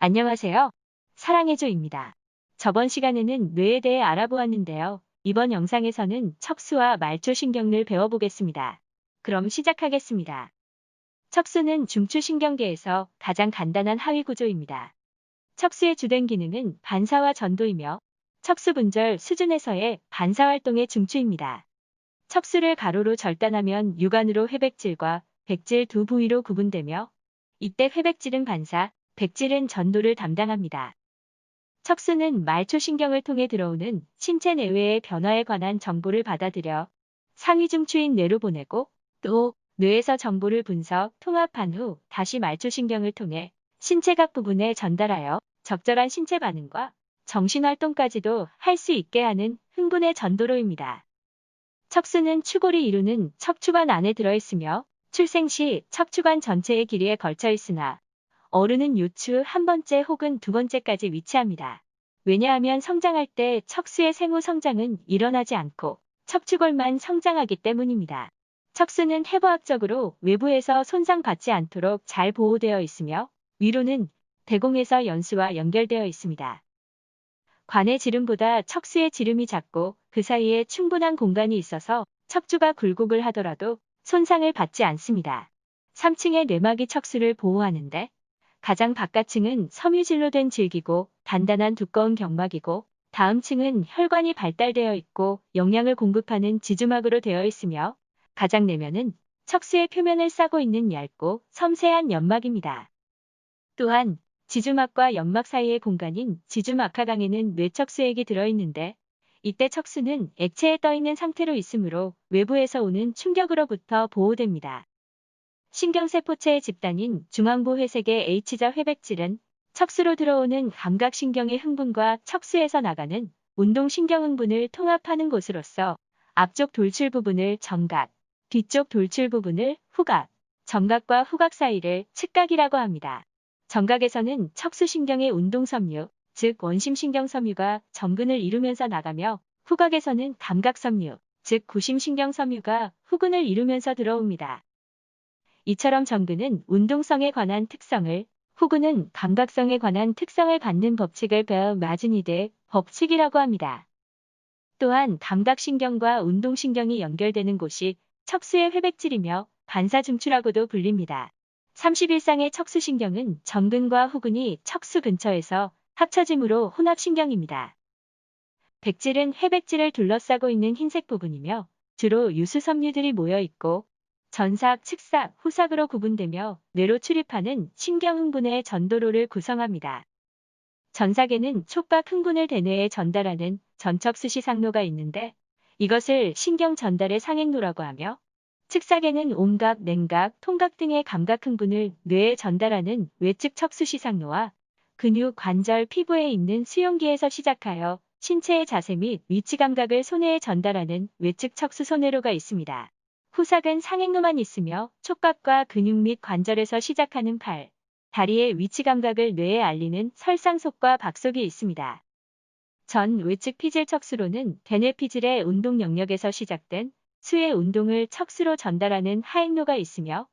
안녕하세요. 사랑해줘입니다. 저번 시간에는 뇌에 대해 알아보았는데요. 이번 영상에서는 척수와 말초신경을 배워보겠습니다. 그럼 시작하겠습니다. 척수는 중추신경계에서 가장 간단한 하위 구조입니다. 척수의 주된 기능은 반사와 전도이며 척수 분절 수준에서의 반사활동의 중추입니다. 척수를 가로로 절단하면 육안으로 회백질과 백질 두 부위로 구분되며 이때 회백질은 반사, 백질은 전도를 담당합니다. 척수는 말초신경을 통해 들어오는 신체 내외의 변화에 관한 정보를 받아들여 상위중추인 뇌로 보내고 또 뇌에서 정보를 분석, 통합한 후 다시 말초신경을 통해 신체 각 부분에 전달하여 적절한 신체 반응과 정신활동까지도 할 수 있게 하는 흥분의 전도로입니다. 척수는 추골이 이루는 척추관 안에 들어있으며 출생 시 척추관 전체의 길이에 걸쳐 있으나 어른은 요추 한 번째 혹은 두 번째까지 위치합니다. 왜냐하면 성장할 때 척수의 생후 성장은 일어나지 않고 척추골만 성장하기 때문입니다. 척수는 해부학적으로 외부에서 손상받지 않도록 잘 보호되어 있으며 위로는 대공에서 연수와 연결되어 있습니다. 관의 지름보다 척수의 지름이 작고 그 사이에 충분한 공간이 있어서 척추가 굴곡을 하더라도 손상을 받지 않습니다. 3층의 뇌막이 척수를 보호하는데 가장 바깥층은 섬유질로 된 질기고 단단한 두꺼운 경막이고 다음 층은 혈관이 발달되어 있고 영양을 공급하는 지주막으로 되어 있으며 가장 내면은 척수의 표면을 싸고 있는 얇고 섬세한 연막입니다. 또한 지주막과 연막 사이의 공간인 지주막하강에는 뇌척수액이 들어있는데 이때 척수는 액체에 떠있는 상태로 있으므로 외부에서 오는 충격으로부터 보호됩니다. 신경세포체의 집단인 중앙부회색의 H자 회백질은 척수로 들어오는 감각신경의 흥분과 척수에서 나가는 운동신경 흥분을 통합하는 곳으로서 앞쪽 돌출 부분을 정각, 뒤쪽 돌출 부분을 후각, 정각과 후각 사이를 측각이라고 합니다. 정각에서는 척수신경의 운동섬유, 즉 원심신경섬유가 정근을 이루면서 나가며 후각에서는 감각섬유, 즉 구심신경섬유가 후근을 이루면서 들어옵니다. 이처럼 정근은 운동성에 관한 특성을, 후근은 감각성에 관한 특성을 갖는 법칙을 배워 마즈니드 법칙이라고 합니다. 또한 감각신경과 운동신경이 연결되는 곳이 척수의 회백질이며 반사중추라고도 불립니다. 31쌍의 척수신경은 정근과 후근이 척수 근처에서 합쳐짐으로 혼합신경입니다. 백질은 회백질을 둘러싸고 있는 흰색 부분이며 주로 유수섬유들이 모여있고 전삭, 측삭, 후삭으로 구분되며 뇌로 출입하는 신경흥분의 전도로를 구성합니다. 전삭에는 촉각 흥분을 대뇌에 전달하는 전척수시상로가 있는데 이것을 신경 전달의 상행로라고 하며 측삭에는 옴각, 냉각, 통각 등의 감각 흥분을 뇌에 전달하는 외측 척수시상로와 근육, 관절, 피부에 있는 수용기에서 시작하여 신체의 자세 및 위치 감각을 손해에 전달하는 외측 척수손해로가 있습니다. 후삭은 상행로만 있으며 촉각과 근육 및 관절에서 시작하는 팔, 다리의 위치 감각을 뇌에 알리는 설상속과 박속이 있습니다. 전 외측 피질 척수로는 대뇌 피질의 운동 영역에서 시작된 수의 운동을 척수로 전달하는 하행로가 있으며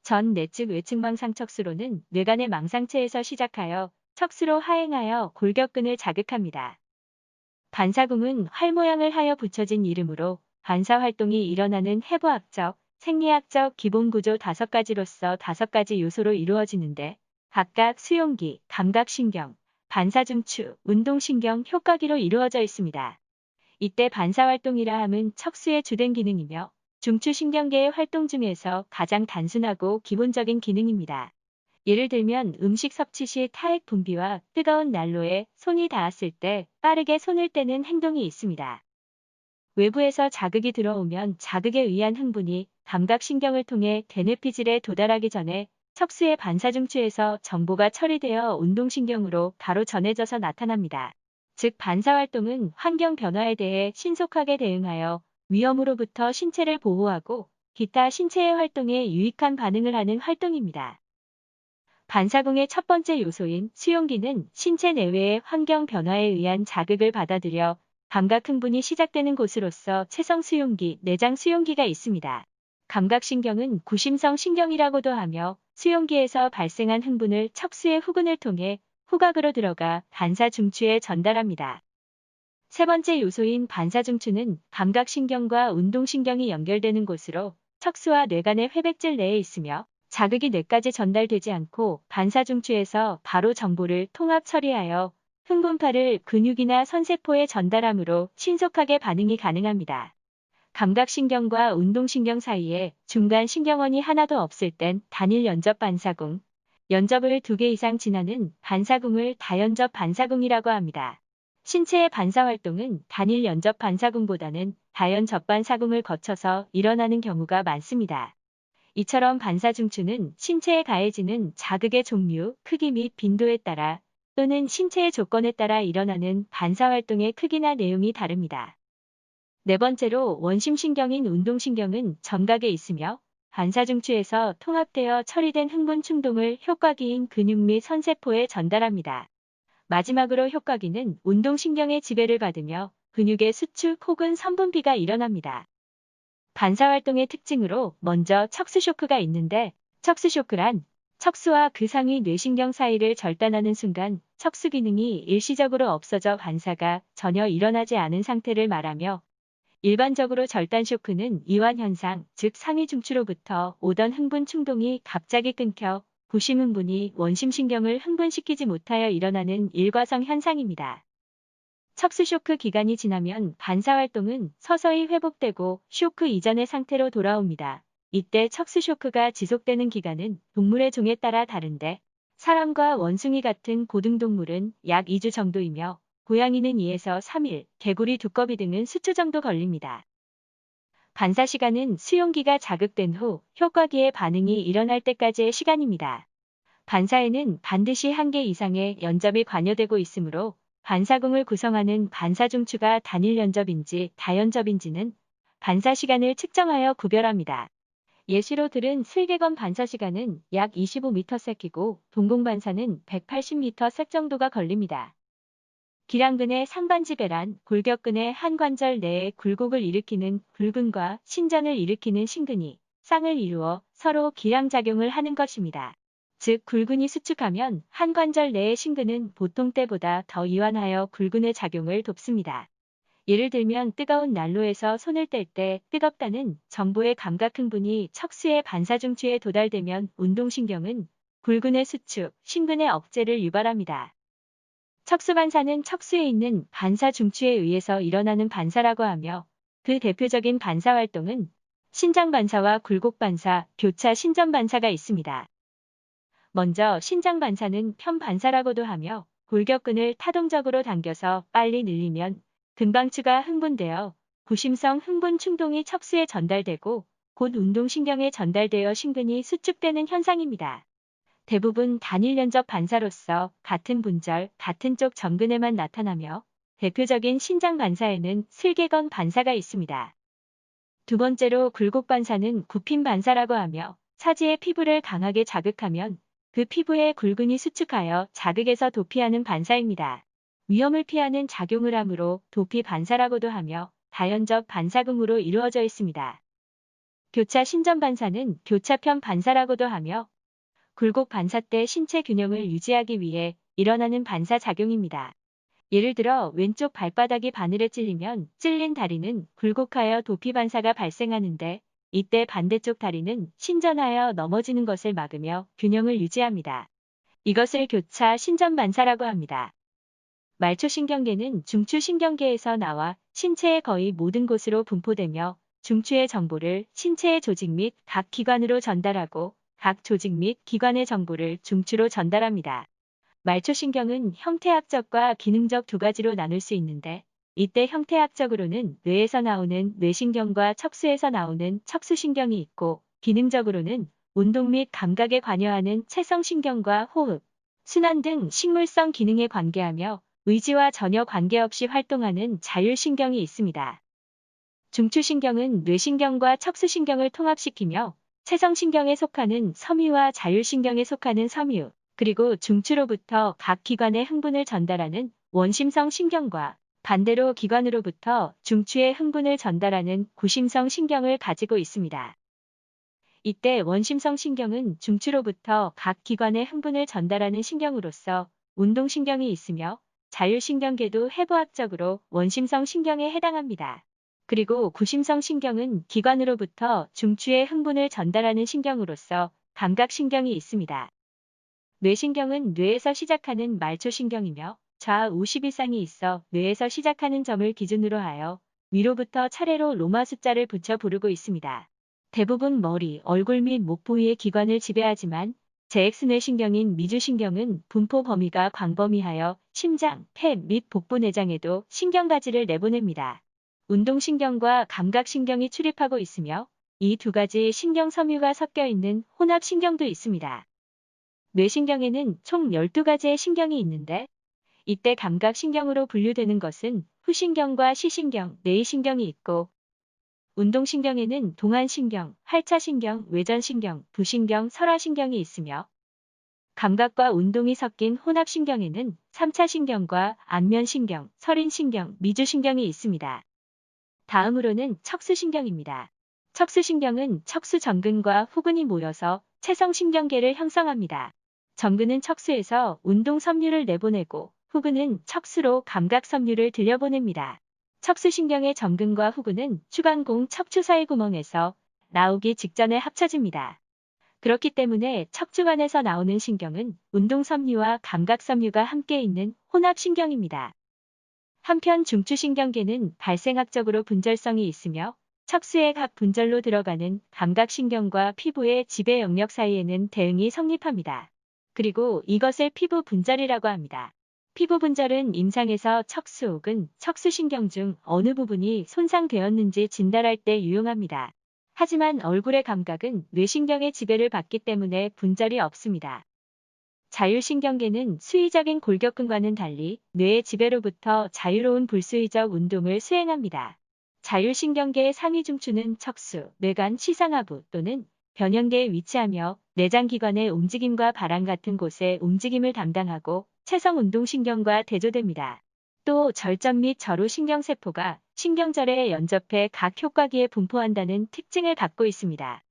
전 내측 외측 망상 척수로는 뇌간의 망상체에서 시작하여 척수로 하행하여 골격근을 자극합니다. 반사궁은 활 모양을 하여 붙여진 이름으로 반사활동이 일어나는 해부학적, 생리학적 기본구조 5가지로서 5가지 요소로 이루어지는데 각각 수용기, 감각신경, 반사중추, 운동신경, 효과기로 이루어져 있습니다. 이때 반사활동이라 함은 척수의 주된 기능이며 중추신경계의 활동 중에서 가장 단순하고 기본적인 기능입니다. 예를 들면 음식 섭취 시 타액 분비와 뜨거운 난로에 손이 닿았을 때 빠르게 손을 떼는 행동이 있습니다. 외부에서 자극이 들어오면 자극에 의한 흥분이 감각신경을 통해 대뇌피질에 도달하기 전에 척수의 반사중추에서 정보가 처리되어 운동신경으로 바로 전해져서 나타납니다. 즉 반사활동은 환경 변화에 대해 신속하게 대응하여 위험으로부터 신체를 보호하고 기타 신체의 활동에 유익한 반응을 하는 활동입니다. 반사궁의 첫 번째 요소인 수용기는 신체 내외의 환경 변화에 의한 자극을 받아들여 감각 흥분이 시작되는 곳으로서 체성 수용기, 내장 수용기가 있습니다. 감각신경은 구심성 신경이라고도 하며 수용기에서 발생한 흥분을 척수의 후근을 통해 후각으로 들어가 반사중추에 전달합니다. 세 번째 요소인 반사중추는 감각신경과 운동신경이 연결되는 곳으로 척수와 뇌간의 회백질 내에 있으며 자극이 뇌까지 전달되지 않고 반사중추에서 바로 정보를 통합 처리하여 흥분파를 근육이나 선세포에 전달하므로 신속하게 반응이 가능합니다. 감각신경과 운동신경 사이에 중간 신경원이 하나도 없을 땐 단일 연접 반사궁, 연접을 2개 이상 지나는 반사궁을 다연접 반사궁이라고 합니다. 신체의 반사활동은 단일 연접 반사궁보다는 다연접 반사궁을 거쳐서 일어나는 경우가 많습니다. 이처럼 반사중추는 신체에 가해지는 자극의 종류, 크기 및 빈도에 따라 또는 신체의 조건에 따라 일어나는 반사활동의 크기나 내용이 다릅니다. 네 번째로 원심신경인 운동신경은 전각에 있으며 반사중추에서 통합되어 처리된 흥분 충동을 효과기인 근육 및 선세포에 전달합니다. 마지막으로 효과기는 운동신경의 지배를 받으며 근육의 수축 혹은 선분비가 일어납니다. 반사활동의 특징으로 먼저 척수쇼크가 있는데 척수쇼크란 척수와 그 상위 뇌신경 사이를 절단하는 순간 척수 기능이 일시적으로 없어져 반사가 전혀 일어나지 않은 상태를 말하며 일반적으로 절단 쇼크는 이완현상, 즉 상위 중추로부터 오던 흥분 충동이 갑자기 끊겨 부심 흥분이 원심신경을 흥분시키지 못하여 일어나는 일과성 현상입니다. 척수 쇼크 기간이 지나면 반사활동은 서서히 회복되고 쇼크 이전의 상태로 돌아옵니다. 이때 척수 쇼크가 지속되는 기간은 동물의 종에 따라 다른데 사람과 원숭이 같은 고등동물은 약 2주 정도이며 고양이는 2에서 3일, 개구리, 두꺼비 등은 수초 정도 걸립니다. 반사 시간은 수용기가 자극된 후 효과기의 반응이 일어날 때까지의 시간입니다. 반사에는 반드시 1개 이상의 연접이 관여되고 있으므로 반사궁을 구성하는 반사중추가 단일 연접인지 다연접인지는 반사 시간을 측정하여 구별합니다. 예시로 들은 슬개건 반사 시간은 약 25ms이고 동공반사는 180m 정도가 걸립니다. 기랑근의 상반지배란 골격근의 한 관절 내에 굴곡을 일으키는 굴근과 신전을 일으키는 신근이 쌍을 이루어 서로 기량작용을 하는 것입니다. 즉 굴근이 수축하면 한 관절 내의 신근은 보통 때보다 더 이완하여 굴근의 작용을 돕습니다. 예를 들면 뜨거운 난로에서 손을 뗄 때 뜨겁다는 정보의 감각 흥분이 척수의 반사중추에 도달되면 운동신경은 굴근의 수축, 신근의 억제를 유발합니다. 척수반사는 척수에 있는 반사중추에 의해서 일어나는 반사라고 하며 그 대표적인 반사활동은 신장반사와 굴곡반사, 교차 신전반사가 있습니다. 먼저 신장반사는 편반사라고도 하며 골격근을 타동적으로 당겨서 빨리 늘리면 근방추가 흥분되어 부심성 흥분 충동이 척수에 전달되고 곧 운동신경에 전달되어 신근이 수축되는 현상입니다. 대부분 단일 연접 반사로서 같은 분절, 같은 쪽 전근에만 나타나며 대표적인 신장 반사에는 슬개건 반사가 있습니다. 두 번째로 굴곡 반사는 굽힘 반사라고 하며 사지의 피부를 강하게 자극하면 그 피부의 굴근이 수축하여 자극에서 도피하는 반사입니다. 위험을 피하는 작용을 하므로 도피 반사라고도 하며 다연접 반사궁으로 이루어져 있습니다. 교차 신전 반사는 교차편 반사라고도 하며 굴곡 반사 때 신체 균형을 유지하기 위해 일어나는 반사작용입니다. 예를 들어 왼쪽 발바닥이 바늘에 찔리면 찔린 다리는 굴곡하여 도피 반사가 발생하는데 이때 반대쪽 다리는 신전하여 넘어지는 것을 막으며 균형을 유지합니다. 이것을 교차 신전 반사라고 합니다. 말초신경계는 중추신경계에서 나와 신체의 거의 모든 곳으로 분포되며 중추의 정보를 신체의 조직 및 각 기관으로 전달하고 각 조직 및 기관의 정보를 중추로 전달합니다. 말초신경은 형태학적과 기능적 두 가지로 나눌 수 있는데 이때 형태학적으로는 뇌에서 나오는 뇌신경과 척수에서 나오는 척수신경이 있고 기능적으로는 운동 및 감각에 관여하는 체성신경과 호흡, 순환 등 식물성 기능에 관계하며 의지와 전혀 관계없이 활동하는 자율신경이 있습니다. 중추신경은 뇌신경과 척수신경을 통합시키며 체성신경에 속하는 섬유와 자율신경에 속하는 섬유, 그리고 중추로부터 각 기관의 흥분을 전달하는 원심성 신경과 반대로 기관으로부터 중추의 흥분을 전달하는 구심성 신경을 가지고 있습니다. 이때 원심성 신경은 중추로부터 각 기관의 흥분을 전달하는 신경으로서 운동신경이 있으며 자율신경계도 해부학적으로 원심성 신경에 해당합니다. 그리고 구심성 신경은 기관으로부터 중추에 흥분을 전달하는 신경으로서 감각신경이 있습니다. 뇌신경은 뇌에서 시작하는 말초신경이며 좌우 11쌍이 있어 뇌에서 시작하는 점을 기준으로 하여 위로부터 차례로 로마 숫자를 붙여 부르고 있습니다. 대부분 머리, 얼굴 및 목 부위의 기관을 지배하지만 제엑스뇌신경인 미주신경은 분포 범위가 광범위하여 심장, 폐 및 복부 내장에도 신경가지를 내보냅니다. 운동신경과 감각신경이 출입하고 있으며 이 두 가지 신경 섬유가 섞여 있는 혼합신경도 있습니다. 뇌신경에는 총 12가지의 신경이 있는데 이때 감각신경으로 분류되는 것은 후신경과 시신경, 내이신경이 있고 운동신경에는 동안신경, 활차신경, 외전신경, 부신경, 설화신경이 있으며 감각과 운동이 섞인 혼합신경에는 3차신경과 안면신경, 설인신경, 미주신경이 있습니다. 다음으로는 척수신경입니다. 척수신경은 척수 전근과 후근이 모여서 채성신경계를 형성합니다. 전근은 척수에서 운동 섬유를 내보내고 후근은 척수로 감각 섬유를 들려보냅니다. 척수신경의 전근과 후근은 추간공 척추 사이 구멍에서 나오기 직전에 합쳐집니다. 그렇기 때문에 척추관에서 나오는 신경은 운동 섬유와 감각 섬유가 함께 있는 혼합신경입니다. 한편 중추신경계는 발생학적으로 분절성이 있으며 척수의 각 분절로 들어가는 감각신경과 피부의 지배 영역 사이에는 대응이 성립합니다. 그리고 이것을 피부 분절이라고 합니다. 피부 분절은 임상에서 척수 혹은 척수신경 중 어느 부분이 손상되었는지 진단할 때 유용합니다. 하지만 얼굴의 감각은 뇌신경의 지배를 받기 때문에 분절이 없습니다. 자율신경계는 수의적인 골격근과는 달리 뇌의 지배로부터 자유로운 불수의적 운동을 수행합니다. 자율신경계의 상위중추는 척수, 뇌관 시상하부 또는 변형계에 위치하며 내장기관의 움직임과 바람 같은 곳의 움직임을 담당하고 채성운동신경과 대조됩니다. 또 절전 및 저루신경세포가 신경절에 연접해 각 효과기에 분포한다는 특징을 갖고 있습니다.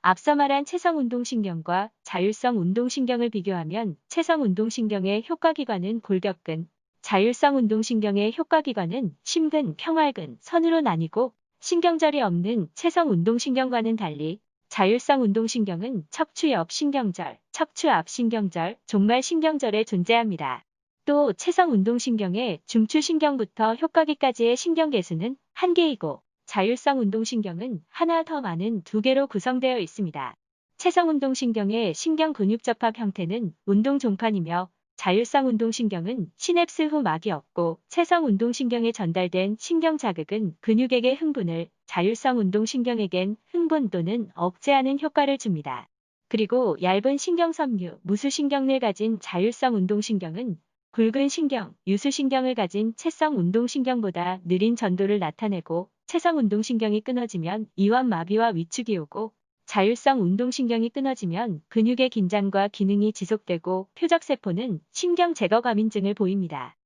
앞서 말한 채성운동신경과 자율성운동신경을 비교하면 채성운동신경의 효과기관은 골격근, 자율성운동신경의 효과기관은 심근, 평활근, 선으로 나뉘고 신경절이 없는 채성운동신경과는 달리 자율성운동신경은 척추 옆 신경절, 척추 앞 신경절, 종말 신경절에 존재합니다. 또 채성운동신경의 중추신경부터 효과기까지의 신경계수는 1개이고 자율성운동신경은 하나 더 많은 2개로 구성되어 있습니다. 채성운동신경의 신경근육접합 형태는 운동종판이며 자율성운동신경은 시냅스 후 막이 없고 채성운동신경에 전달된 신경자극은 근육에게 흥분을, 자율성운동신경에겐 흥분 또는 억제하는 효과를 줍니다. 그리고 얇은 신경섬유, 무수신경을 가진 자율성운동신경은 굵은 신경, 유수신경을 가진 채성운동신경보다 느린 전도를 나타내고 채성운동신경이 끊어지면 이완마비와 위축이 오고 자율성 운동신경이 끊어지면 근육의 긴장과 기능이 지속되고 표적세포는 신경 제거 과민증을 보입니다.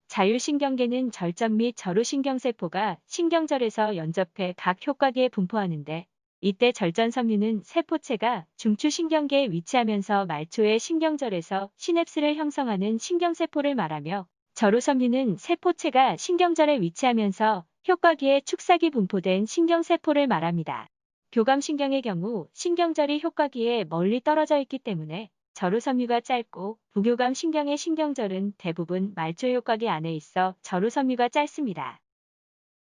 자율신경계는 절전 및 저루신경세포가 신경절에서 연접해 각 효과기에 분포하는데 이때 절전섬유는 세포체가 중추신경계에 위치하면서 말초의 신경절에서 시냅스를 형성하는 신경세포를 말하며 저루섬유는 세포체가 신경절에 위치하면서 효과기에 축삭이 분포된 신경세포를 말합니다. 교감신경의 경우 신경절이 효과기에 멀리 떨어져 있기 때문에 저루섬유가 짧고 부교감신경의 신경절은 대부분 말초 효과기 안에 있어 저루섬유가 짧습니다.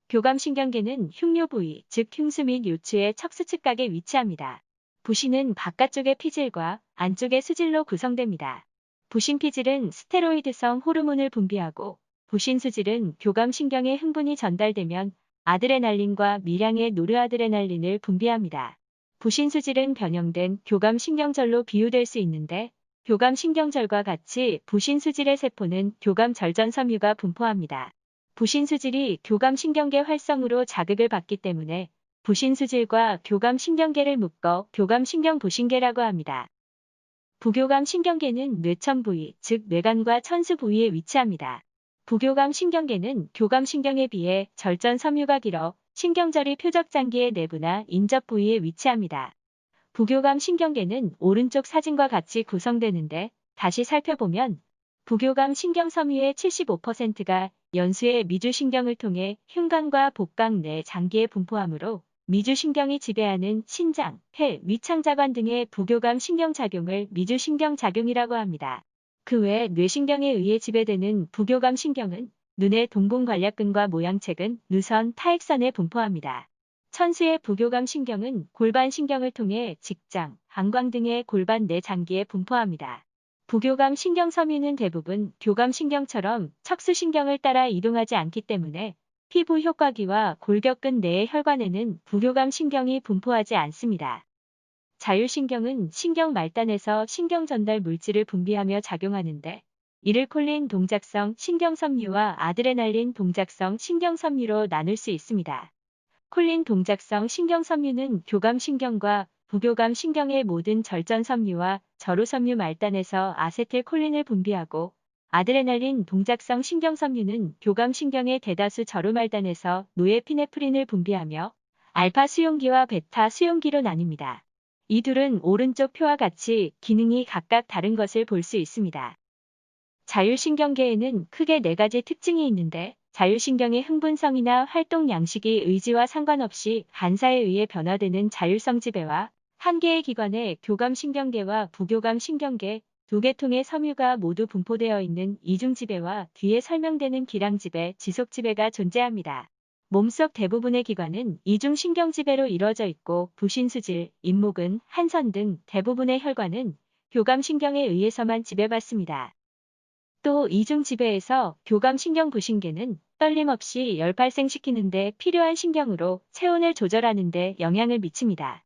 교감신경계는 흉뇨 부위, 즉 흉수 및 요추의 척수측각에 위치합니다. 부신은 바깥쪽의 피질과 안쪽의 수질로 구성됩니다. 부신 피질은 스테로이드성 호르몬을 분비하고 부신 수질은 교감신경에 흥분이 전달되면 아드레날린과 미량의 노르아드레날린을 분비합니다. 부신 수질은 변형된 교감신경절로 비유될 수 있는데 교감신경절과 같이 부신 수질의 세포는 교감절전섬유가 분포합니다. 부신수질이 교감신경계 활성으로 자극을 받기 때문에 부신수질과 교감신경계를 묶어 교감신경부신계라고 합니다. 부교감신경계는 뇌천 부위, 즉 뇌관과 천수 부위에 위치합니다. 부교감신경계는 교감신경에 비해 절전섬유가 길어 신경절이 표적장기의 내부나 인접 부위에 위치합니다. 부교감신경계는 오른쪽 사진과 같이 구성되는데 다시 살펴보면 부교감 신경섬유의 75%가 연수의 미주신경을 통해 흉관과 복강 내 장기에 분포하므로 미주신경이 지배하는 신장, 폐, 위창자관 등의 부교감 신경작용을 미주신경작용이라고 합니다. 그 외 뇌신경에 의해 지배되는 부교감 신경은 눈의 동공관략근과 모양체근, 누선, 타액선에 분포합니다. 천수의 부교감 신경은 골반 신경을 통해 직장, 방광 등의 골반 내 장기에 분포합니다. 부교감 신경섬유는 대부분 교감 신경처럼 척수신경을 따라 이동하지 않기 때문에 피부 효과기와 골격근 내의 혈관에는 부교감 신경이 분포하지 않습니다. 자율신경은 신경 말단에서 신경 전달 물질을 분비하며 작용하는데 이를 콜린 동작성 신경섬유와 아드레날린 동작성 신경섬유로 나눌 수 있습니다. 콜린 동작성 신경섬유는 교감신경과 부교감 신경의 모든 절전섬유와 저로섬유 말단에서 아세틸콜린을 분비하고 아드레날린 동작성 신경섬유는 교감신경의 대다수 저로말단에서 노에피네프린을 분비하며 알파 수용기와 베타 수용기로 나뉩니다. 이 둘은 오른쪽 표와 같이 기능이 각각 다른 것을 볼 수 있습니다. 자율신경계에는 크게 4가지 특징이 있는데 자율신경의 흥분성이나 활동 양식이 의지와 상관없이 반사에 의해 변화되는 자율성 지배와 한 개의 기관에 교감신경계와 부교감신경계, 2계통의 섬유가 모두 분포되어 있는 이중지배와 뒤에 설명되는 기량지배, 지속지배가 존재합니다. 몸속 대부분의 기관은 이중신경지배로 이루어져 있고 부신수질, 잇목은, 한선 등 대부분의 혈관은 교감신경에 의해서만 지배받습니다. 또 이중지배에서 교감신경부신계는 떨림없이 열 발생시키는 데 필요한 신경으로 체온을 조절하는 데 영향을 미칩니다.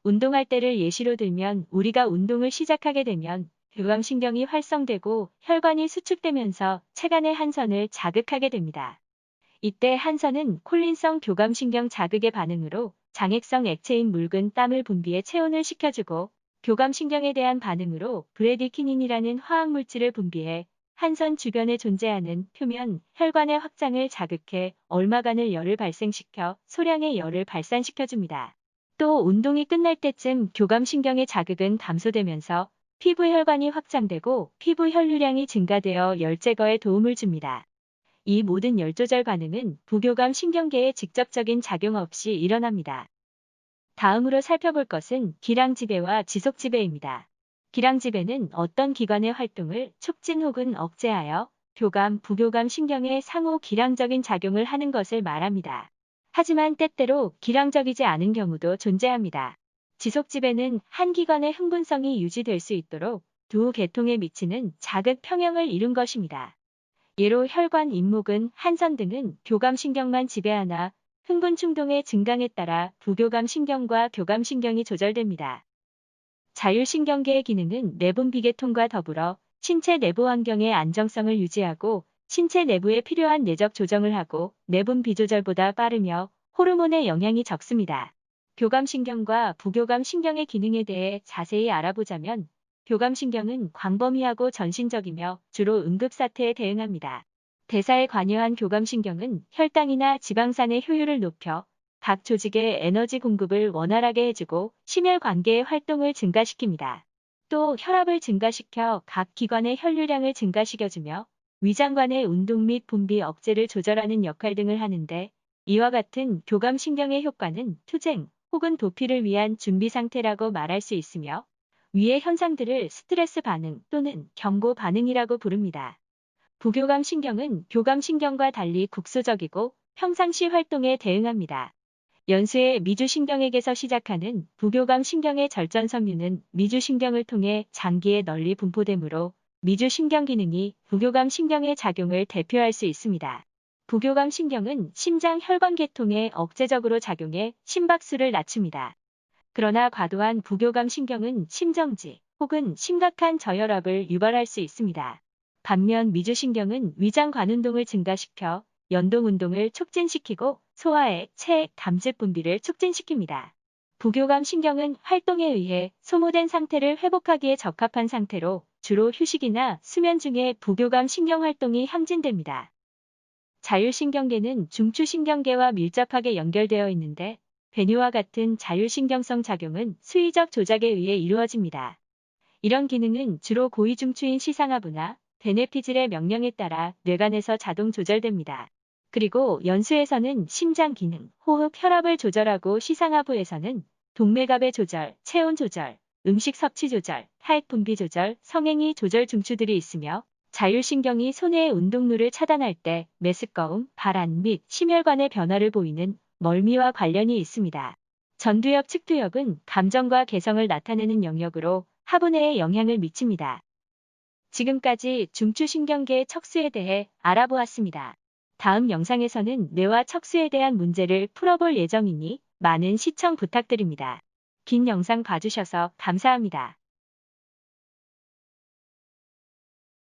운동할 때를 예시로 들면 우리가 운동을 시작하게 되면 교감신경이 활성되고 혈관이 수축되면서 체간의 한선을 자극하게 됩니다. 이때 한선은 콜린성 교감신경 자극의 반응으로 장액성 액체인 묽은 땀을 분비해 체온을 식혀주고 교감신경에 대한 반응으로 브레디키닌이라는 화학물질을 분비해 한선 주변에 존재하는 표면 혈관의 확장을 자극해 얼마간을 열을 발생시켜 소량의 열을 발산시켜줍니다. 또 운동이 끝날 때쯤 교감신경의 자극은 감소되면서 피부 혈관이 확장되고 피부 혈류량이 증가되어 열 제거에 도움을 줍니다. 이 모든 열 조절 반응은 부교감 신경계에 직접적인 작용 없이 일어납니다. 다음으로 살펴볼 것은 기량지배와 지속지배입니다. 기량지배는 어떤 기관의 활동을 촉진 혹은 억제하여 교감, 부교감 신경에 상호 기량적인 작용을 하는 것을 말합니다. 하지만 때때로 기량적이지 않은 경우도 존재합니다. 지속지배는 한 기관의 흥분성이 유지될 수 있도록 2계통에 미치는 자극 평형을 이룬 것입니다. 예로 혈관, 잇목은, 한선 등은 교감신경만 지배하나 흥분 충동의 증강에 따라 부교감신경과 교감신경이 조절됩니다. 자율신경계의 기능은 내분 비계통과 더불어 신체 내부 환경의 안정성을 유지하고 신체 내부에 필요한 내적 조정을 하고 내분 비조절보다 빠르며 호르몬의 영향이 적습니다. 교감신경과 부교감신경의 기능에 대해 자세히 알아보자면 교감신경은 광범위하고 전신적이며 주로 응급사태에 대응합니다. 대사에 관여한 교감신경은 혈당이나 지방산의 효율을 높여 각 조직의 에너지 공급을 원활하게 해주고 심혈관계의 활동을 증가시킵니다. 또 혈압을 증가시켜 각 기관의 혈류량을 증가시켜주며 위장관의 운동 및 분비 억제를 조절하는 역할 등을 하는데 이와 같은 교감신경의 효과는 투쟁 혹은 도피를 위한 준비 상태라고 말할 수 있으며 위의 현상들을 스트레스 반응 또는 경고 반응이라고 부릅니다. 부교감 신경은 교감 신경과 달리 국소적이고 평상시 활동에 대응합니다. 연수의 미주신경에게서 시작하는 부교감 신경의 절전섬유는 미주신경을 통해 장기에 널리 분포되므로 미주신경 기능이 부교감 신경의 작용을 대표할 수 있습니다. 부교감 신경은 심장 혈관계통에 억제적으로 작용해 심박수를 낮춥니다. 그러나 과도한 부교감 신경은 심정지 혹은 심각한 저혈압을 유발할 수 있습니다. 반면 미주신경은 위장 관운동을 증가시켜 연동운동을 촉진시키고 소화에 체액, 담즙 분비를 촉진시킵니다. 부교감 신경은 활동에 의해 소모된 상태를 회복하기에 적합한 상태로 주로 휴식이나 수면 중에 부교감 신경 활동이 항진됩니다. 자율신경계는 중추신경계와 밀접하게 연결되어 있는데 배뇨와 같은 자율신경성 작용은 수의적 조작에 의해 이루어집니다. 이런 기능은 주로 고위중추인 시상하부나 베네피질의 명령에 따라 뇌간에서 자동 조절됩니다. 그리고 연수에서는 심장 기능, 호흡, 혈압을 조절하고 시상하부에서는 동맥압의 조절, 체온 조절, 음식 섭취 조절, 타액 분비 조절, 성행위 조절 중추들이 있으며 자율신경이 손해의 운동류를 차단할 때 메스꺼움, 발안 및 심혈관의 변화를 보이는 멀미와 관련이 있습니다. 전두엽, 측두엽은 감정과 개성을 나타내는 영역으로 하부뇌에 영향을 미칩니다. 지금까지 중추신경계의 척수에 대해 알아보았습니다. 다음 영상에서는 뇌와 척수에 대한 문제를 풀어볼 예정이니 많은 시청 부탁드립니다. 긴 영상 봐주셔서 감사합니다.